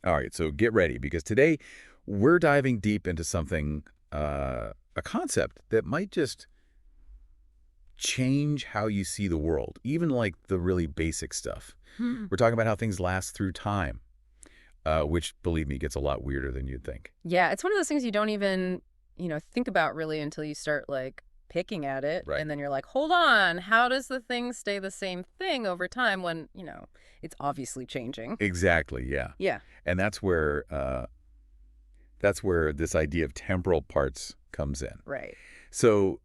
All right, so get ready because today we're diving deep into something, a concept that might just change how you see the world, even like the really basic stuff. Hmm. We're talking about how things last through time, which, believe me, gets a lot weirder than you'd think. Yeah, it's one of those things you don't even, think about really until you start like picking at it. Right. And then you're like, hold on, how does the thing stay the same thing over time when, it's obviously changing? Exactly, yeah. Yeah, And that's where this idea of temporal parts comes in. right. So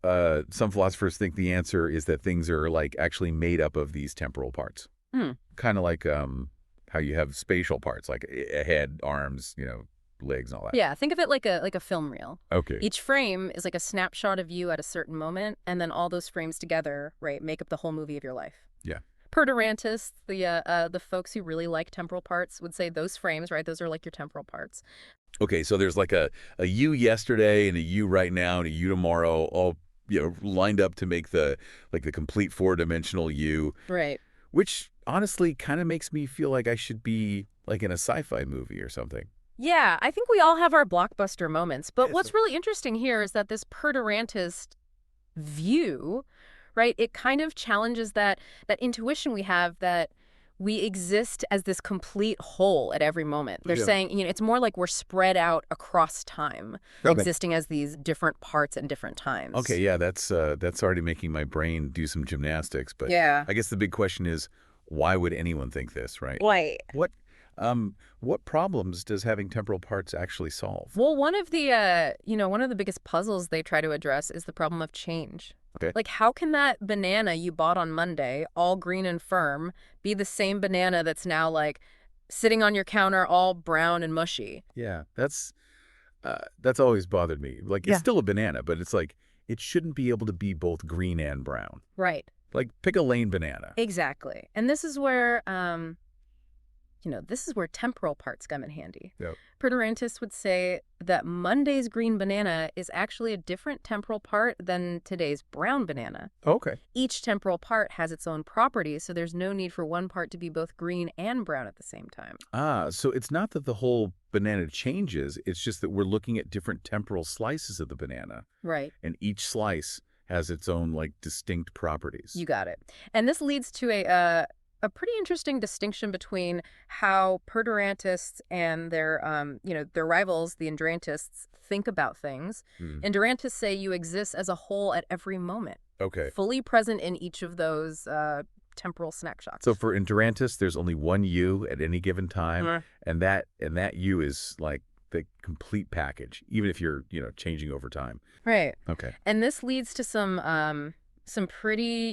some philosophers think the answer is that things are like actually made up of these temporal parts. Hmm. Kind of like how you have spatial parts, like a head, arms, legs, and all that. Yeah, think of it like a film reel. Okay. Each frame is like a snapshot of you at a certain moment, and then all those frames together, right, make up the whole movie of your life. Yeah. Per Durantis, the folks who really like temporal parts would say those frames, right, those are like your temporal parts. Okay, so there's like a you yesterday and a you right now and a you tomorrow, all lined up to make the complete four-dimensional you, Right. which honestly kind of makes me feel like I should be like in a sci-fi movie or something. Yeah, I think we all have our blockbuster moments, but Yes. what's really interesting here is that this Per Durantist view, right, it kind of challenges that intuition we have that we exist as this complete whole at every moment. They're Yeah. saying, it's more like we're spread out across time, Okay. existing as these different parts at different times. Okay, yeah, that's already making my brain do some gymnastics. But Yeah. I guess the big question is, why would anyone think this, right? Right. What what problems does having temporal parts actually solve? Well, one of the one of the biggest puzzles they try to address is the problem of change. Okay. Like, how can that banana you bought on Monday, all green and firm, be the same banana that's now like sitting on your counter all brown and mushy? Yeah, that's always bothered me. Like, it's Yeah. still a banana, but it's like it shouldn't be able to be both green and brown. Right. Like, pick a lane banana. Exactly. And this is where this is where temporal parts come in handy. Yep. Per Durantis would say that Monday's green banana is actually a different temporal part than today's brown banana. Okay. Each temporal part has its own properties, so there's no need for one part to be both green and brown at the same time. So it's not that the whole banana changes, it's just that we're looking at different temporal slices of the banana, Right. and each slice has its own like distinct properties. You got it. And this leads to a pretty interesting distinction between how Per Durantists and their rivals, the Endurantists, think about things. Hmm. Endurantists say you exist as a whole at every moment, Okay. fully present in each of those temporal snapshots. So for Endurantis, there's only one you at any given time, Mhm. and that you is like the complete package, even if you're changing over time. Right. Okay. And this leads to some pretty,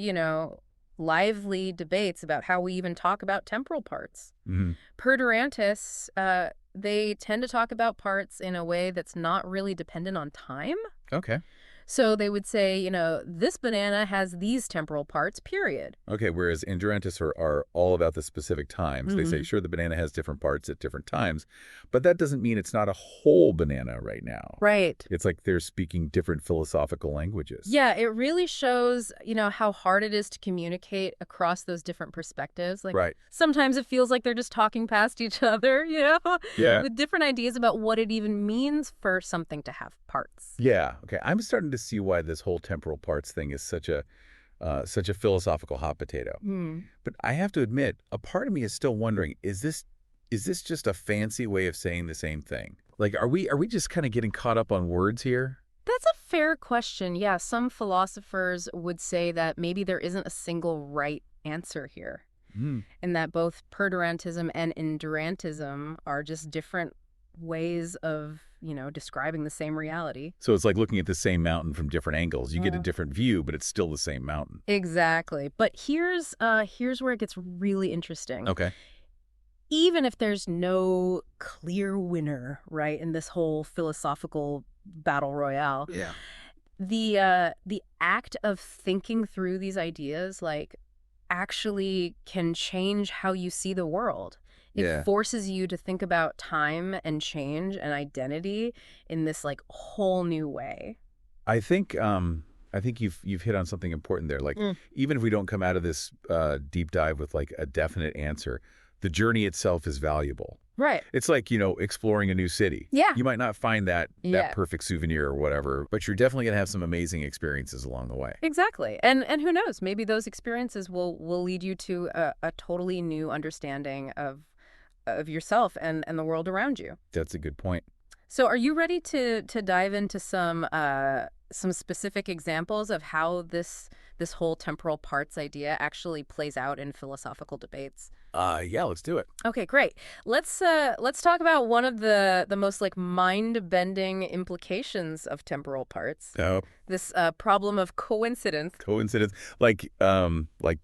lively debates about how we even talk about temporal parts. Hmm. Per Durantis, they tend to talk about parts in a way that's not really dependent on time. Okay. So they would say, this banana has these temporal parts, period. Okay, whereas Endurantis are all about the specific times. They say, Mhm. sure, the banana has different parts at different times, but that doesn't mean it's not a whole banana right now. Right. It's like they're speaking different philosophical languages. Yeah, it really shows, how hard it is to communicate across those different perspectives. Like, Right. sometimes it feels like they're just talking past each other, Yeah. with different ideas about what it even means for something to have parts. Yeah. Okay. I'm starting to see why this whole temporal parts thing is such a philosophical hot potato. Hmm. But I have to admit, a part of me is still wondering: is this just a fancy way of saying the same thing? Like, are we just kind of getting caught up on words here? That's a fair question. Yeah, some philosophers would say that maybe there isn't a single right answer here, Hmm. and that both perdurantism and endurantism are just different ways of, describing the same reality. So it's like looking at the same mountain from different angles. You get a Uh. different view, but it's still the same mountain. Exactly. But here's where it gets really interesting. Okay. Even if there's no clear winner, right, in this whole philosophical battle royale, Yeah. the act of thinking through these ideas like actually can change how you see the world. It Yeah. forces you to think about time and change and identity in this like whole new way. I think you've hit on something important there. Like, Mm. even if we don't come out of this deep dive with like a definite answer, the journey itself is valuable. Right. It's like, exploring a new city. Yeah. You might not find that Yeah. perfect souvenir or whatever, but you're definitely going to have some amazing experiences along the way. Exactly. And who knows, maybe those experiences will lead you to a totally new understanding of yourself and the world around you. That's a good point. So are you ready to dive into some specific examples of how this whole temporal parts idea actually plays out in philosophical debates? Yeah, let's do it. Okay, great. Let's talk about one of the most like mind-bending implications of temporal parts. Oh, This problem of coincidence. coincidence. Like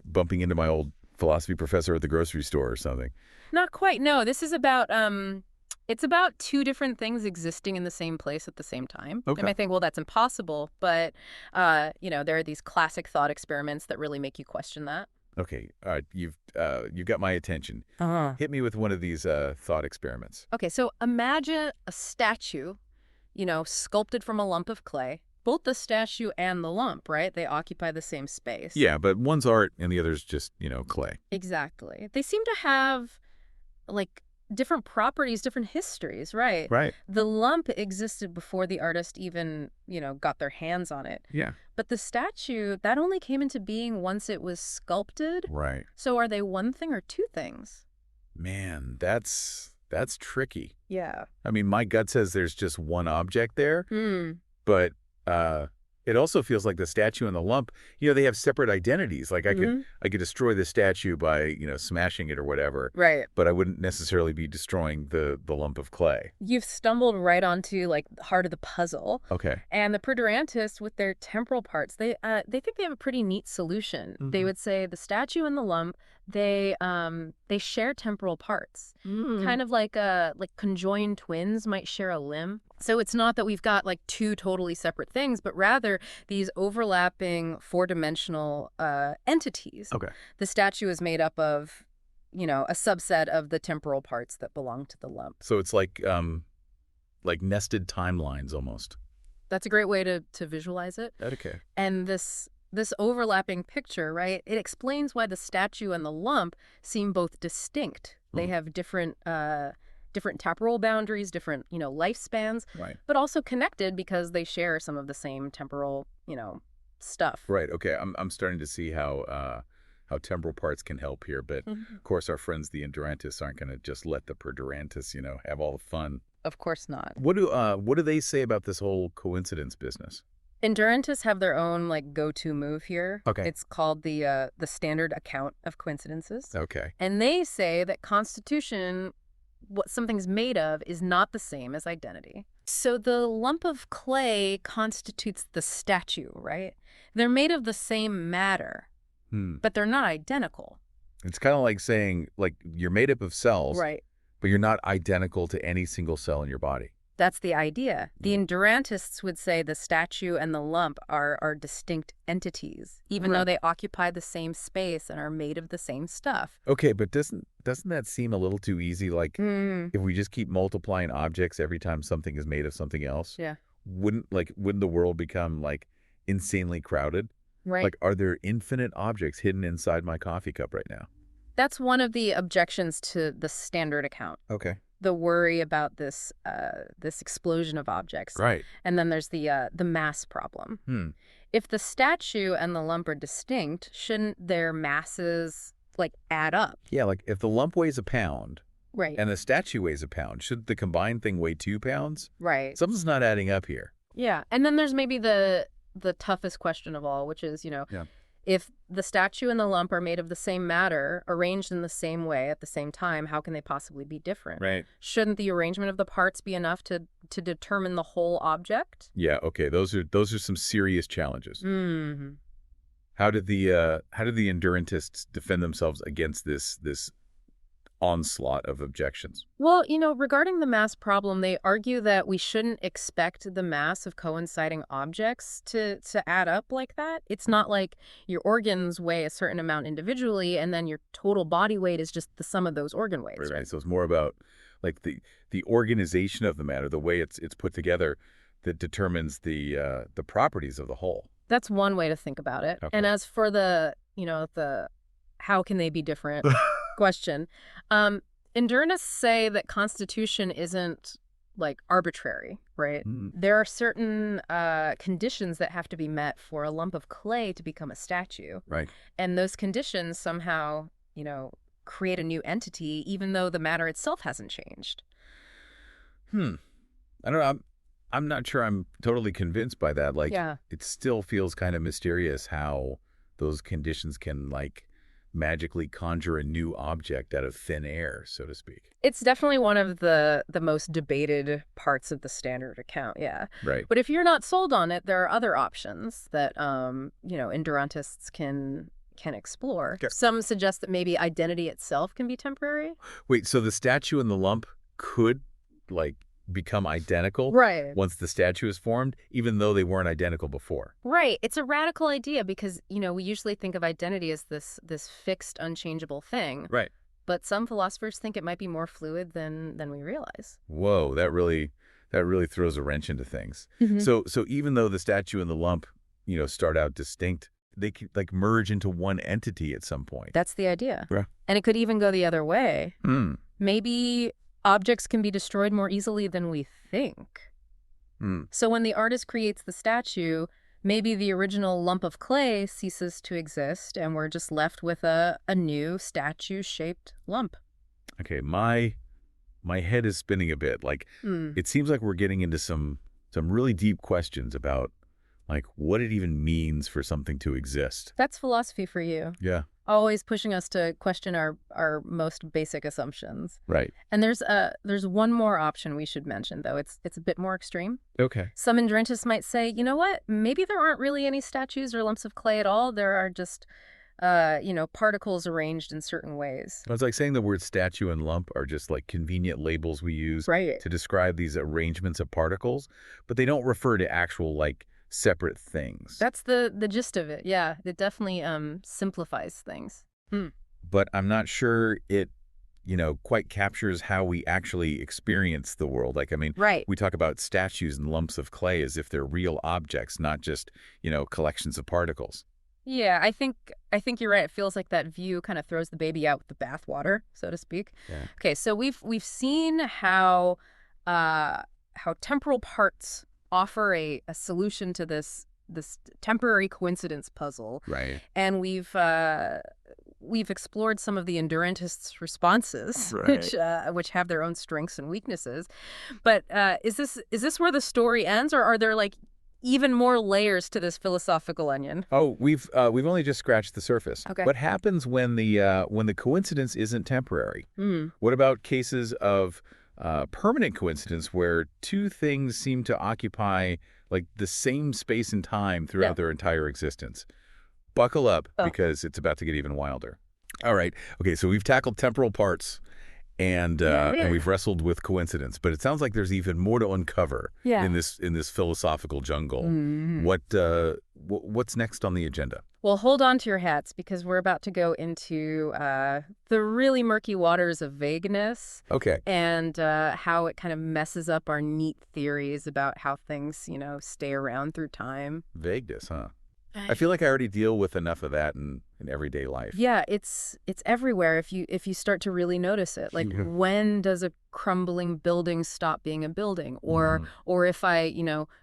bumping into my old philosophy professor at the grocery store or something. Not quite. No, this is about it's about two different things existing in the same place at the same time. You Okay. might think, well, that's impossible, but there are these classic thought experiments that really make you question that. Okay. All right. You've got my attention. Uh-huh. Hit me with one of these thought experiments. Okay, so imagine a statue, sculpted from a lump of clay. Both the statue and the lump, right? They occupy the same space. Yeah, but one's art and the other's just, clay. Exactly. They seem to have like different properties, different histories, right? Right. The lump existed before the artist even, got their hands on it. Yeah. But the statue, that only came into being once it was sculpted. Right. So are they one thing or two things? Man, that's tricky. Yeah. I mean, my gut says there's just one object there, Hmm. but uh, it also feels like the statue and the lump, they have separate identities. Like I could destroy the statue by, smashing it or whatever, Right. but I wouldn't necessarily be destroying the lump of clay. You've stumbled right onto like the heart of the puzzle. Okay. And the Perdurantists, with their temporal parts, they think they have a pretty neat solution. They would say the statue and the lump, they share temporal parts, kind of like conjoined twins might share a limb. So it's not that we've got like two totally separate things, but rather these overlapping four-dimensional entities. Okay. The statue is made up of, a subset of the temporal parts that belong to the lump. So it's like nested timelines almost. That's a great way to visualize it. Okay. And this overlapping picture, right, it explains why the statue and the lump seem both distinct. They have different temporal boundaries, different, lifespans, Right. but also connected because they share some of the same temporal, stuff. Right. Okay. I'm starting to see how temporal parts can help here, but Mhm. of course our friends the Endurantists aren't going to just let the Perdurantists, have all the fun. Of course not. What do they say about this whole coincidence business? Endurantists have their own like go-to move here. Okay. It's called the standard account of coincidences. Okay. And they say that constitution, what something's made of, is not the same as identity. So the lump of clay constitutes the statue, right? They're made of the same matter, but they're not identical. It's kind of like saying, like, you're made up of cells, Right. but you're not identical to any single cell in your body. That's the idea. The Endurantists would say the statue and the lump are distinct entities, even though Right. they occupy the same space and are made of the same stuff. Okay, but doesn't that seem a little too easy? Like, if we just keep multiplying objects every time something is made of something else, Yeah. wouldn't the world become like insanely crowded? Right. Like, are there infinite objects hidden inside my coffee cup right now? That's one of the objections to the standard account. Okay. The worry about this explosion of objects. Right. And then there's the mass problem. If the statue and the lump are distinct, shouldn't their masses like add up? Yeah, like if the lump weighs a pound Right. and the statue weighs a pound, should the combined thing weigh 2 pounds? Right. Something's not adding up here. Yeah. And then there's maybe the toughest question of all, which is, Yeah. if the statue and the lump are made of the same matter, arranged in the same way at the same time, how can they possibly be different? Right. Shouldn't the arrangement of the parts be enough to determine the whole object? Yeah, okay. Those are some serious challenges. Mm-hmm. How did the Endurantists defend themselves against this onslaught of objections? Well, regarding the mass problem, they argue that we shouldn't expect the mass of coinciding objects to add up like that. It's not like your organs weigh a certain amount individually and then your total body weight is just the sum of those organ weights, Right. So it's more about like the organization of the matter, the way it's put together, that determines the properties of the whole. That's one way to think about it. Okay. And as for the how can they be different question, Endurnists say that constitution isn't like arbitrary, right? Mm, There are certain conditions that have to be met for a lump of clay to become a statue. right. And those conditions somehow, create a new entity, even though the matter itself hasn't changed. Hmm. I don't know. I'm not sure I'm totally convinced by that. Like, Yeah. it still feels kind of mysterious how those conditions can, like, magically conjure a new object out of thin air, so to speak. It's definitely one of the most debated parts of the standard account, yeah. Right. But if you're not sold on it, there are other options that endurantists can explore. Okay. Some suggest that maybe identity itself can be temporary. Wait, so the statue and the lump could, like, become identical Right. once the statue is formed, even though they weren't identical before? Right. It's a radical idea because, we usually think of identity as this fixed, unchangeable thing. Right. But some philosophers think it might be more fluid than we realize. Whoa, that really throws a wrench into things. Mhm. So even though the statue and the lump, start out distinct, they could, like, merge into one entity at some point. That's the idea. Yeah. And it could even go the other way. Hmm. Maybe objects can be destroyed more easily than we think. Hmm. So when the artist creates the statue, maybe the original lump of clay ceases to exist and we're just left with a new statue-shaped lump. Okay, my head is spinning a bit. Like, Hmm. it seems like we're getting into some really deep questions about, like, what it even means for something to exist. That's philosophy for you. Yeah. Always pushing us to question our most basic assumptions. Right. And there's one more option we should mention, though. It's a bit more extreme. Okay. Some endurentists might say, you know what? Maybe there aren't really any statues or lumps of clay at all. There are just, particles arranged in certain ways. It's like saying the word statue and lump are just, like, convenient labels we use Right. to describe these arrangements of particles, but they don't refer to actual, like, separate things. That's the gist of it. Yeah, it definitely simplifies things. Hmm. But I'm not sure it, quite captures how we actually experience the world. Like, I mean, Right. we talk about statues and lumps of clay as if they're real objects, not just, collections of particles. Yeah, I think you're right. It feels like that view kind of throws the baby out with the bathwater, so to speak. Yeah. Okay, so we've seen how temporal parts offer a solution to this temporary coincidence puzzle, Right. and we've explored some of the endurantists' responses, Right. which have their own strengths and weaknesses. But is this where the story ends, or are there like even more layers to this philosophical onion? Oh, we've only just scratched the surface. Okay. What happens when the coincidence isn't temporary? Hmm. What about cases of permanent coincidence where two things seem to occupy, like, the same space and time throughout Yeah. their entire existence? Buckle up, Oh. because it's about to get even wilder. All right. Okay, so we've tackled temporal parts and we've wrestled with coincidence, but it sounds like there's even more to uncover Yeah. in this philosophical jungle. Mhm. What's next on the agenda? Well, hold on to your hats because we're about to go into the really murky waters of vagueness Okay. and how it kind of messes up our neat theories about how things, stay around through time. Vagueness, huh? I feel like I already deal with enough of that in everyday life. Yeah, it's everywhere if you start to really notice it. Like, Yeah. when does a crumbling building stop being a building? Or Mhm. or if I,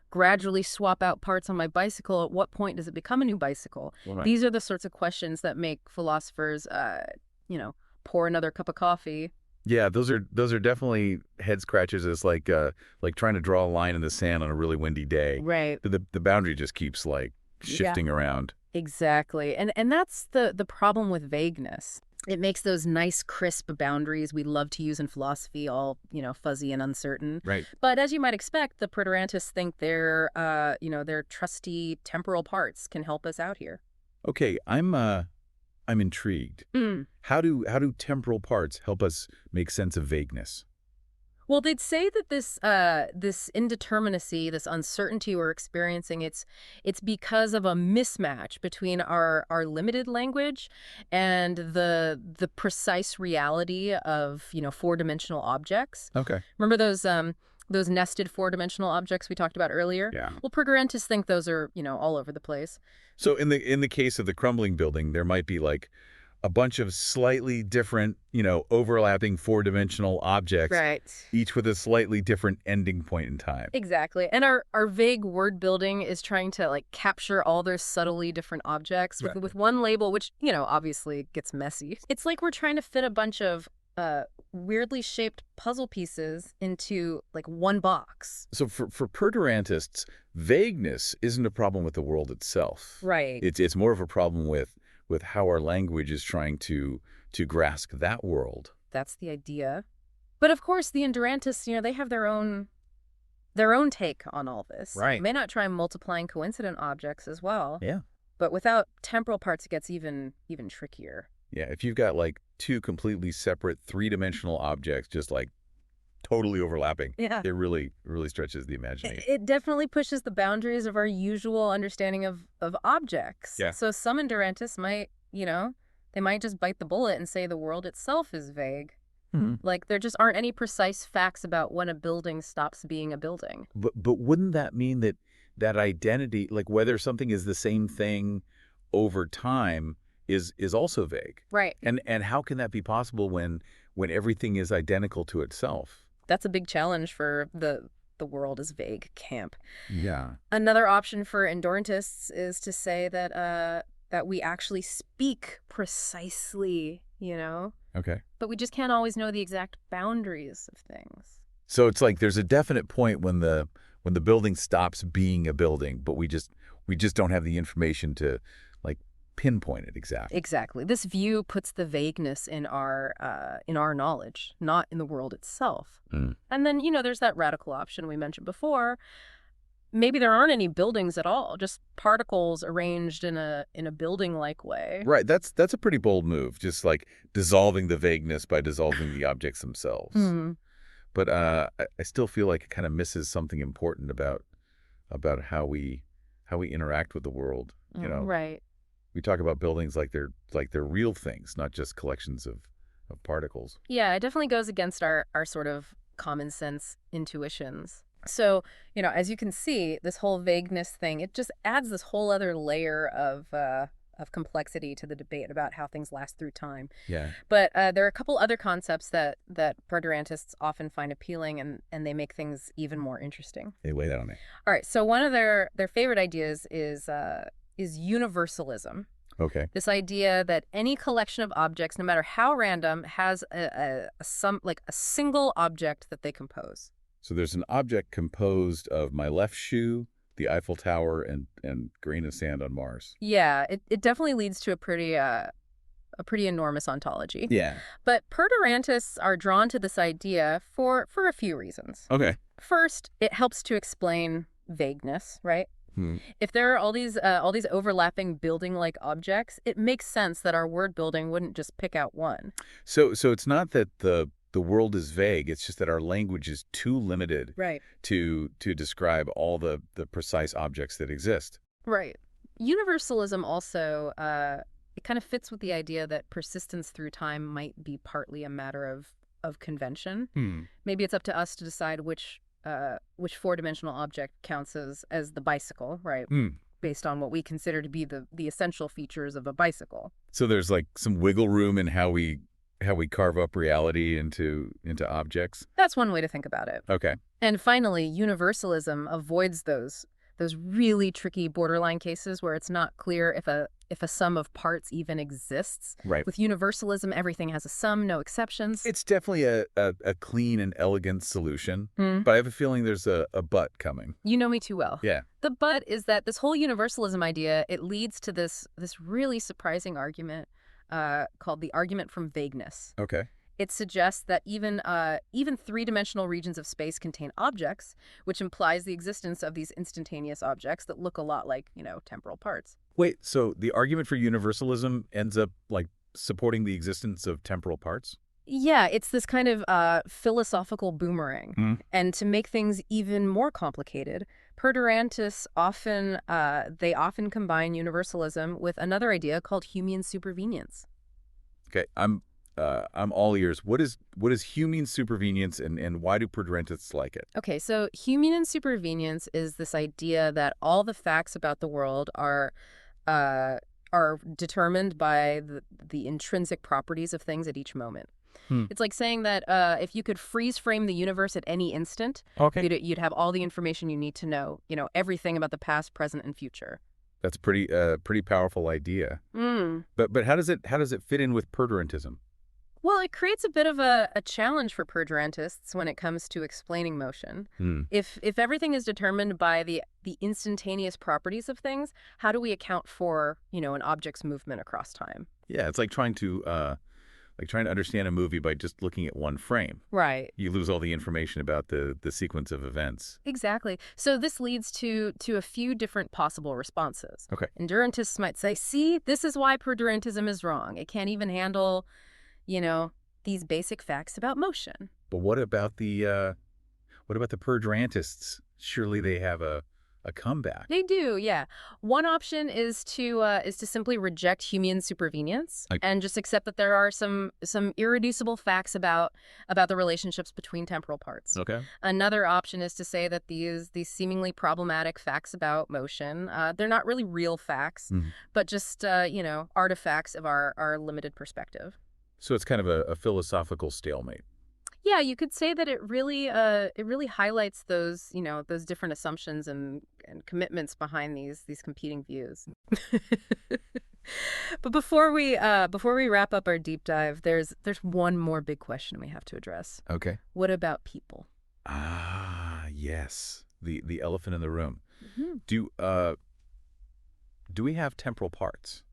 gradually swap out parts on my bicycle, at what point does it become a new bicycle? Right. These are the sorts of questions that make philosophers pour another cup of coffee. Yeah, those are definitely head scratches. It's like trying to draw a line in the sand on a really windy day. Right. The boundary just keeps, like, shifting around. Exactly. And that's the problem with vagueness. It makes those nice, crisp boundaries we love to use in philosophy all, fuzzy and uncertain. Right. But as you might expect, the preterantists think their trusty temporal parts can help us out here. Okay, I'm intrigued. Mm. How do temporal parts help us make sense of vagueness? Well, they'd say that this indeterminacy, this uncertainty we're experiencing, it's because of a mismatch between our limited language and the precise reality of, four-dimensional objects. Okay. Remember those nested four-dimensional objects we talked about earlier? Yeah. Well, preterantists think those are, all over the place. So in the case of the crumbling building, there might be, like, a bunch of slightly different, overlapping four-dimensional objects, Right. each with a slightly different ending point in time. Exactly. And our vague word building is trying to like capture all those subtly different objects Right. with one label, which, obviously gets messy. It's like we're trying to fit a bunch of weirdly shaped puzzle pieces into like one box. So for Perdurantists, vagueness isn't a problem with the world itself. Right. It's more of a problem with how our language is trying to grasp that world. That's the idea. But of course, the Endurantists, they have their own take on all this. Right. May not try multiplying coincident objects as well. Yeah. But without temporal parts, it gets even trickier. Yeah, if you've got like two completely separate three-dimensional objects just like totally overlapping, Yeah. it really, really stretches the imagination. It definitely pushes the boundaries of our usual understanding of objects. Yeah. So some Endurantists might, they might just bite the bullet and say the world itself is vague. Like there just aren't any precise facts about when a building stops being a building. But wouldn't that mean that identity, like whether something is the same thing over time, is also vague? Right. And how can that be possible when everything is identical to itself? That's a big challenge for the world is vague camp. Yeah. Another option for Endurantists is to say that we actually speak precisely, Okay. but we just can't always know the exact boundaries of things. So it's like there's a definite point when the building stops being a building, but we just don't have the information to like pinpoint it exactly. Exactly. This view puts the vagueness in our knowledge, not in the world itself. Mm. And then, there's that radical option we mentioned before. Maybe there aren't any buildings at all, just particles arranged in a building-like way. Right. That's a pretty bold move, just like dissolving the vagueness by dissolving the objects themselves. Mhm. But I still feel like it kind of misses something important about how we interact with the world. Right. We talk about buildings like they're real things, not just collections of particles. Yeah, it definitely goes against our sort of common sense intuitions. So, as you can see, this whole vagueness thing, it just adds this whole other layer of complexity to the debate about how things last through time. Yeah. But there are a couple other concepts that Perdurantists often find appealing, and they make things even more interesting. Hey, lay that on me. All right, so one of their favorite ideas is universalism. Okay. This idea that any collection of objects, no matter how random, has a single object that they compose. So there's an object composed of my left shoe, the Eiffel Tower, and grain of sand on Mars. Yeah, it definitely leads to a pretty enormous ontology. Yeah. But Perdurantists are drawn to this idea for a few reasons. Okay. First, it helps to explain vagueness, right? Hmm. If there are all these overlapping building-like objects, it makes sense that our word building wouldn't just pick out one. So it's not that the world is vague. It's just that our language is too limited Right. to describe all the precise objects that exist. Right. Universalism also it kind of fits with the idea that persistence through time might be partly a matter of convention. Maybe it's up to us to decide which four-dimensional object counts as the bicycle, right? Based on what we consider to be the essential features of a bicycle. So there's like some wiggle room in how we carve up reality into objects. That's one way to think about it. Okay. And finally, universalism avoids those really tricky borderline cases where it's not clear if a sum of parts even exists. Right. With universalism, everything has a sum, no exceptions. It's definitely a clean and elegant solution, but I have a feeling there's a but coming. You know me too well. Yeah. The but is that this whole universalism idea, it leads to this really surprising argument called the argument from vagueness. Okay. It suggests that even three-dimensional regions of space contain objects, which implies the existence of these instantaneous objects that look a lot like, temporal parts. Wait, so the argument for universalism ends up like supporting the existence of temporal parts? Yeah, it's this kind of philosophical boomerang. And to make things even more complicated, Perdurantists often combine universalism with another idea called Humean supervenience. Okay, I'm all ears. What is Humean supervenience, and why do Perdurantists like it? Okay, so Humean supervenience is this idea that all the facts about the world are are determined by the intrinsic properties of things at each moment. Hmm. It's like saying that if you could freeze frame the universe at any instant, Okay. you'd have all the information you need to know, everything about the past, present, and future. That's pretty powerful idea. Mm. But how does it fit in with perdurantism? Well, it creates a bit of a challenge for perdurantists when it comes to explaining motion. Hmm. If everything is determined by the instantaneous properties of things, how do we account for, an object's movement across time? Yeah, it's like trying to understand a movie by just looking at one frame. Right. You lose all the information about the sequence of events. Exactly. So this leads to a few different possible responses. Okay. Endurantists might say, see, this is why perdurantism is wrong. It can't even handle, these basic facts about motion. But what about the perdurantists? Surely they have a comeback. They do, yeah. One option is to simply reject Humean supervenience Like, and just accept that there are some irreducible facts about the relationships between temporal parts. okay. Another option is to say that these seemingly problematic facts about motion, they're not really real facts, Mhm. but just artifacts of our limited perspective. So it's kind of a philosophical stalemate. Yeah, you could say that it really highlights those different assumptions and commitments behind these competing views. But before we wrap up our deep dive, there's one more big question we have to address. Okay. What about people? Ah, yes. The elephant in the room. Mhm. Do we have temporal parts?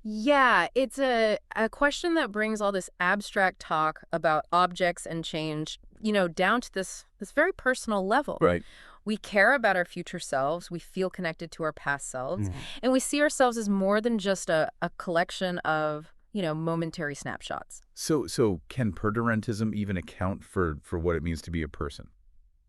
Yeah, it's a question that brings all this abstract talk about objects and change, down to this very personal level. Right. We care about our future selves, we feel connected to our past selves, Mhm. and we see ourselves as more than just a collection of, momentary snapshots. So can perdurantism even account for what it means to be a person?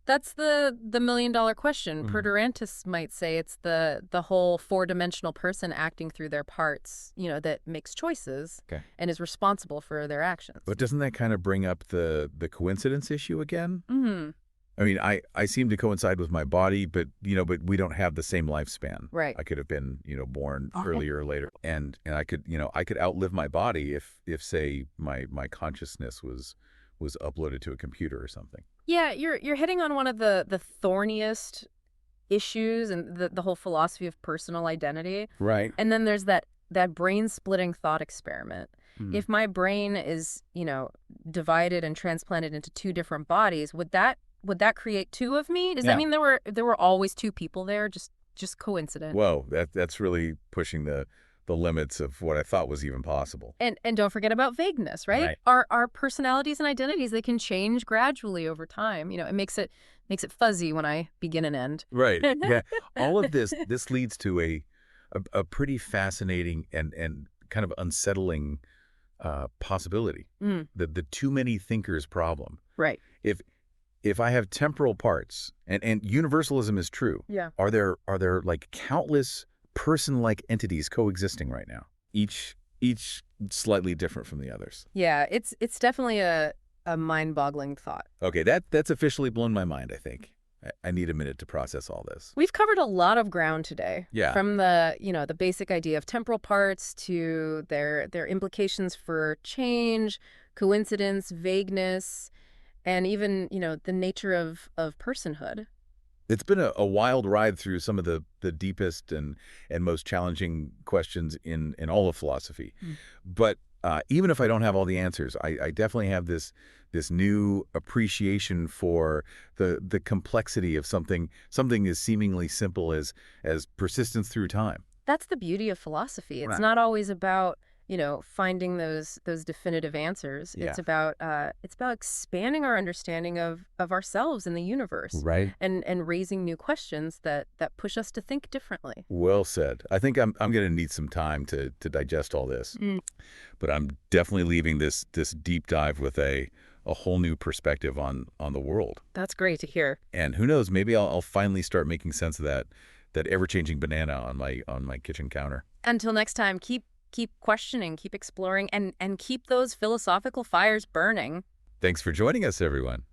That's the million-dollar question. Mhm. Perdurantists might say it's the whole four-dimensional person acting through their parts, that makes choices Okay. and is responsible for their actions. But doesn't that kind of bring up the coincidence issue again? Mm-hmm. I mean, I seem to coincide with my body, but we don't have the same lifespan. Right. I could have been, born Okay. earlier or later, and I could outlive my body if say my consciousness was uploaded to a computer or something. Yeah, you're hitting on one of the thorniest issues and the whole philosophy of personal identity. Right. And then there's that brain-splitting thought experiment. Hmm. If my brain is, divided and transplanted into two different bodies, would that create two of me? Does Yeah. that mean there were always two people there, just coincident? Whoa, that's really pushing the limits of what I thought was even possible. And don't forget about vagueness, right? Right. Our personalities and identities, they can change gradually over time. It makes it fuzzy when I begin and end. Right. Yeah. All of this leads to a pretty fascinating and kind of unsettling possibility. Mm, The too many thinkers problem. right. If I have temporal parts, and universalism is true, Yeah. are there like countless person-like entities coexisting right now, each slightly different from the others? Yeah, it's definitely a mind-boggling thought. Okay, that's officially blown my mind, I think. I need a minute to process all this. We've covered a lot of ground today. Yeah. From the basic idea of temporal parts to their implications for change, coincidence, vagueness, and even, the nature of personhood. It's been a wild ride through some of the deepest and most challenging questions in all of philosophy. Mm. But even if I don't have all the answers, I definitely have this new appreciation for the complexity of something as seemingly simple as persistence through time. That's the beauty of philosophy. It's Right. not always about, finding those definitive answers. Yeah. It's about expanding our understanding of ourselves and the universe. Right. And raising new questions that push us to think differently. Well said. I think I'm going to need some time to digest all this. Mm. But I'm definitely leaving this deep dive with a whole new perspective on the world. That's great to hear. And who knows, maybe I'll finally start making sense of that ever-changing banana on my kitchen counter. Until next time, keep questioning, keep exploring, and keep those philosophical fires burning. Thanks for joining us, everyone.